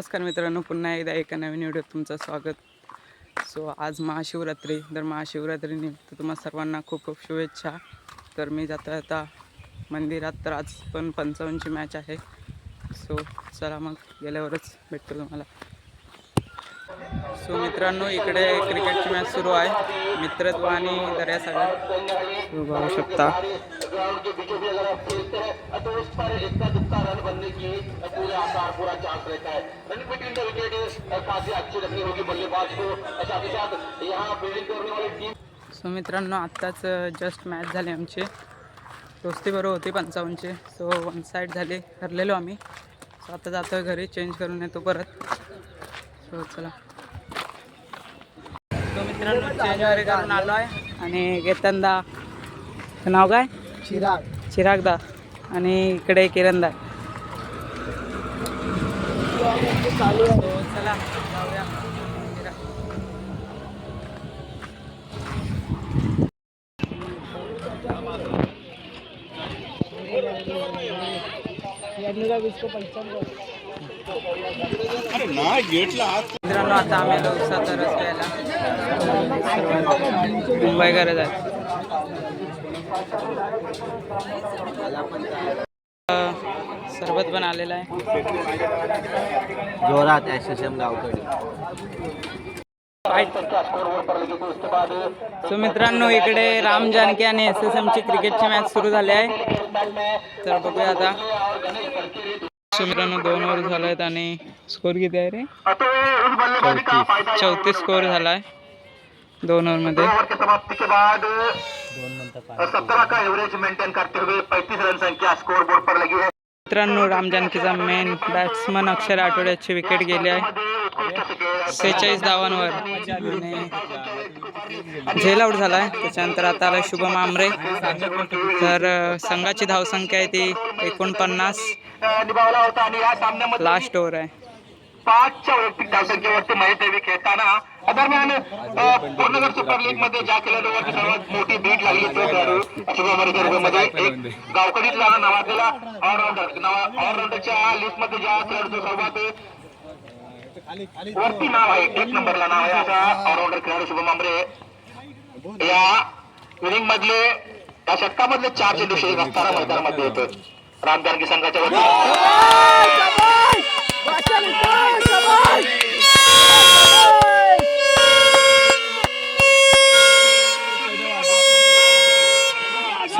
नमस्कार मित्रांनो, पुन्हा एकदा एका नवीन व्हिडिओत तुमचं स्वागत. आज महाशिवरात्री. तर महाशिवरात्रीनिमित्त तुम्हा सर्वांना खूप खूप शुभेच्छा. तर मी जातो आता मंदिरात. तर आज पण 55ची मॅच आहे. चला मग गेल्यावरच भेटतो तुम्हाला. मित्रांनो, इकडे क्रिकेटची मॅच सुरू आहे. मित्रत्व आणि दर्यासागर बघू शकता. मित्रांनो, आत्ताच जस्ट मॅच झाली आमची. दोस्ती बरोबर होती 55ची. वन साईड झाली, हरलेलो आम्ही. आता जातोय घरी, चेंज करून येतो परत. चला. मित्रांनो, चेंज वगैरे करून आलो आहे. आणि घेताना नाव काय? चिरागदा. आणि इकडे किरणदा. चला जाऊया. मित्रांनो, आता आम्ही लोकसाचा रस घ्यायला मुंबईकडे जायचं. सरबत पण आलेला आहे जोरात. SSM गावकडे. मित्रांनो, इकडे राम जानकी आणि SSMची क्रिकेटची मॅच सुरू झाली आहे. तर बघूया आता. मित्रांनो, 2 ओव्हर झाले आहेत आणि स्कोर किती आहे रे? 34 स्कोर झाला आहे 2 ओव्हरमध्ये. समाप्ति के बाद 17 का एवरेज मेंटेन करते हुए 35 रन संख्या स्कोर बोर्ड पर लगी है. मित्रांनो, राम जानकीचा मेन बॅट्समन अक्षर आठवड्याची विकेट गेली आहे 46 धावांवर. झेल आउट झाला आहे. त्याच्यानंतर आता आला शुभम आमरे. तर संघाची धावसंख्या आहे ती 49. लास्ट ओव्हर आहे. 5च्या वैयक्तिक धावसंख्येवरती महेश देवी खेळताना दरम्यान पूर्णगड सुपर लीग मध्ये ज्या खेळाडूवरती सर्वात मोठी बीट लागली तो खेळाडू मध्ये एक गावकडीतला नावाजलेला ऑलराऊंडरच्या लिस्ट मध्ये ज्या खेळाडूचं सर्वात वरती नाव आहे, 1 नंबरला नाव आहे असा ऑलराऊंडर खेळाडू शुभम आमरे या इनिंग मधले या षटकामधले 4 चेंडू शेक असताना मैदानामध्ये येतो. राम जानकी संघाच्या वतीने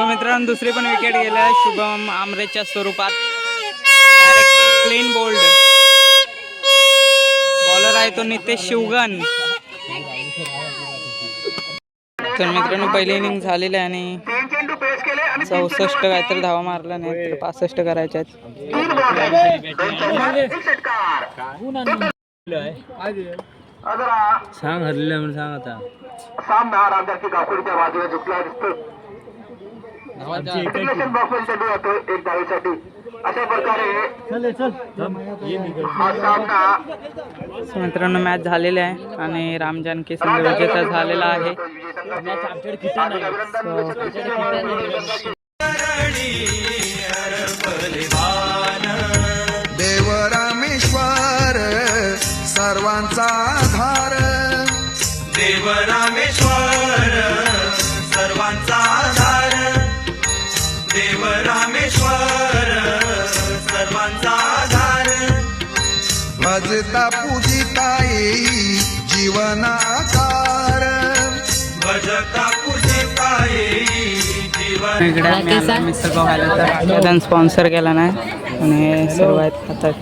मित्रांनो, दुसरी पण विकेट गेल्या शुभम आमरेच्या स्वरूपात. Clean bowled. बॉलर आहे तो नितेश शिवगण. तर मित्रांनो, पहिली इनिंग झालेली आहे आणि 64 काहीतरी धावा मारला नाही तर 65 करायच्या आहेत. सांग हरलेला म्हणून सांग आता. सामना रामदासी गावकडीच्या बाजूला झुकला दिसतो. चेंडू होतो 1 धावेसाठी. अशा प्रकारे हा सामना. मित्रांनो, मॅच झालेली आहे आणि राम जानकी संघ विजेता झालेला आहे. देव रामेश्वर सर्वांचा आधार. देव रामेश्वर सर्वांचा आधार. देव रामेश्वर सर्वांचा आधार. भजता पूजिता येई जीवन आकार. भजता पूजिता येई जीवन. इकडे आम्ही आलो मिसळ पाव खायला. तर त्यानं स्पॉन्सर केला नाही आणि हे सर्व आहेत खातात.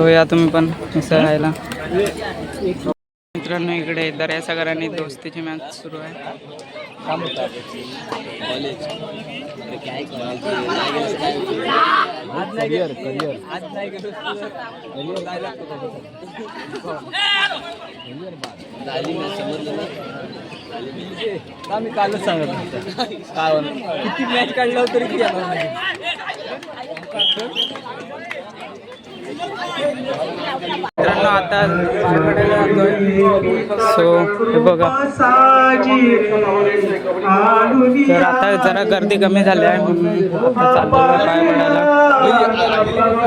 या तुम्ही पण मिसळ खायला. मित्रांनो, इकडे दर्यासागर आणि दोस्तीची मॅच सुरू आहे. आम्ही कालच सांगत किती मॅच काढलं तरी मित्रांनो आता सो हे बघा, तर आता जरा गर्दी कमी झाली आहे म्हणून आता चालतो पाय पडायला.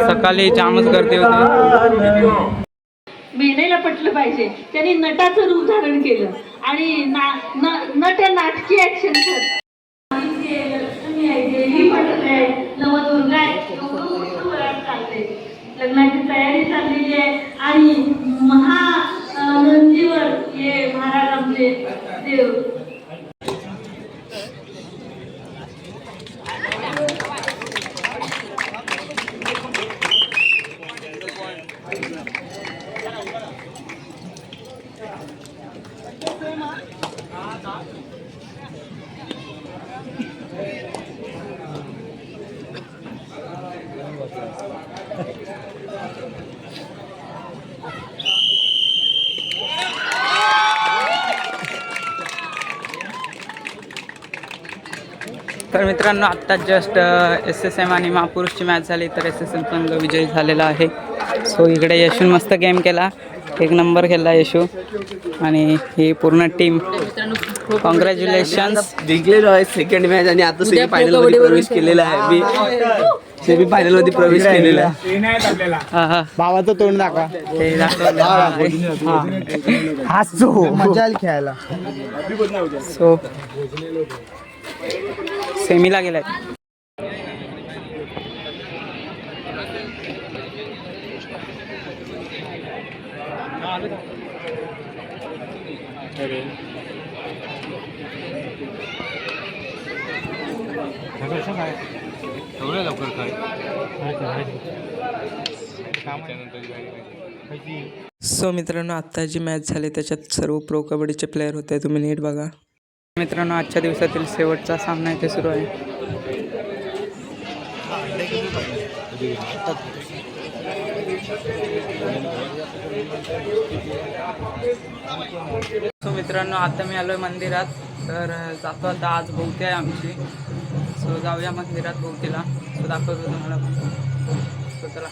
सकाळी जामच गर्दी होती. मेनेला पटलं पाहिजे. त्यांनी नटाचं रूप धारण केलं आणि नट नाटकी ऍक्शन करत. लक्ष्मी आहे, देवी पटत आहे, नवदुर्गा आहे, लग्नाची तयारी चाललेली आहे आणि नंदीवर हे महाराज आमचे देव. तर मित्रांनो आत्ता जस्ट SSM आणि महापुरुषची मॅच झाली, तर SSM संघ विजयी झालेला आहे. सो इकडे यशून मस्त गेम केला, 1 नंबर खेळला यशू आणि ही पूर्ण टीम. कॉंग्रॅच्युलेशन्स. जिंकलेलो आहे सेकंड मॅच आणि आता सेमी फायनल मध्ये प्रवेश केलेला आहे. मी सेमी फायनल मध्ये प्रवेश केलेला आहे. भावाचं तोंड दाखवा. ते मजा आली खेळायला. सो सेमीला गेलाय. सो मित्रांनो आत्ता जी मॅच झाली त्याच्यात सर्व प्रो कबड्डीचे प्लेयर होते, तुम्ही नीट बघा. मित्रांनो आजच्या दिवसातील शेवटचा सामना इथे सुरू आहे. सो मित्रांनो आता मी आलोय मंदिरात, तर जातो आता. आज भोवती आहे आमची. सो जाऊया मंदिरात भोवतीला. सो दाखवतो तुम्हाला. सो चला.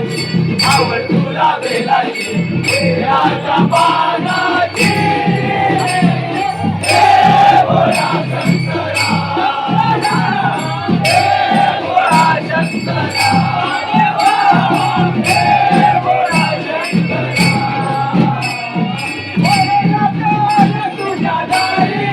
फुलाची आवड तुला बेलाची केळाच्या पानाची हे भोळा शंकरा हे भोळा शंकरा हे भोळा शंकरा तुझ्या दारी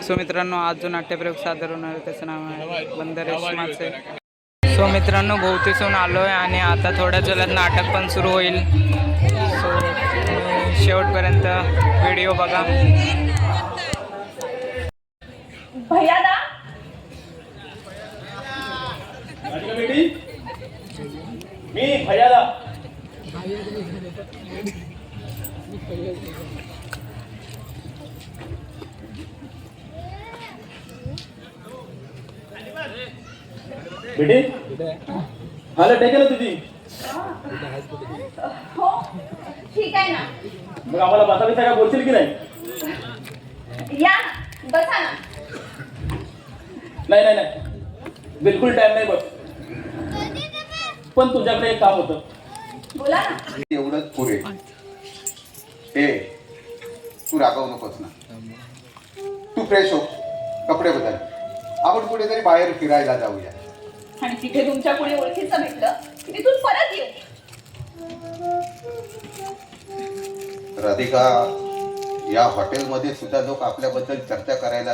सो मित्रांनो, आज जो नाट्यप्रयोग सादर होणार आहे त्याचं नाव आहे बंदरेशमाचे. सो मित्रांनो, भोवतीसून आलो आहे आणि आता थोड्याच वेळात नाटक पण सुरू होईल. सो शेवटपर्यंत व्हिडिओ बघा. भैयादा मी भैयाला बेटी मला टेकेल तुझी हो ठीक आहे ना. मग आम्हाला बसायला का बोलशील की नाही? या ना, बसा ना. नाही नाही नाही, बिलकुल टाइम नाही बघ. पण तुझ्याकडे एक काम होतं. बोला ना. एवढंच पुरे. हे तू रागवू नकोस ना. तू फ्रेश हो, कपडे बदल, आपण कुठेतरी बाहेर फिरायला जाऊया. आणि तिथे तुमच्या पुढे ओळखीचं भेटलं की तिथून परत येऊ. राधिका, या हॉटेलमध्ये सुद्धा लोक आपल्याबद्दल चर्चा करायला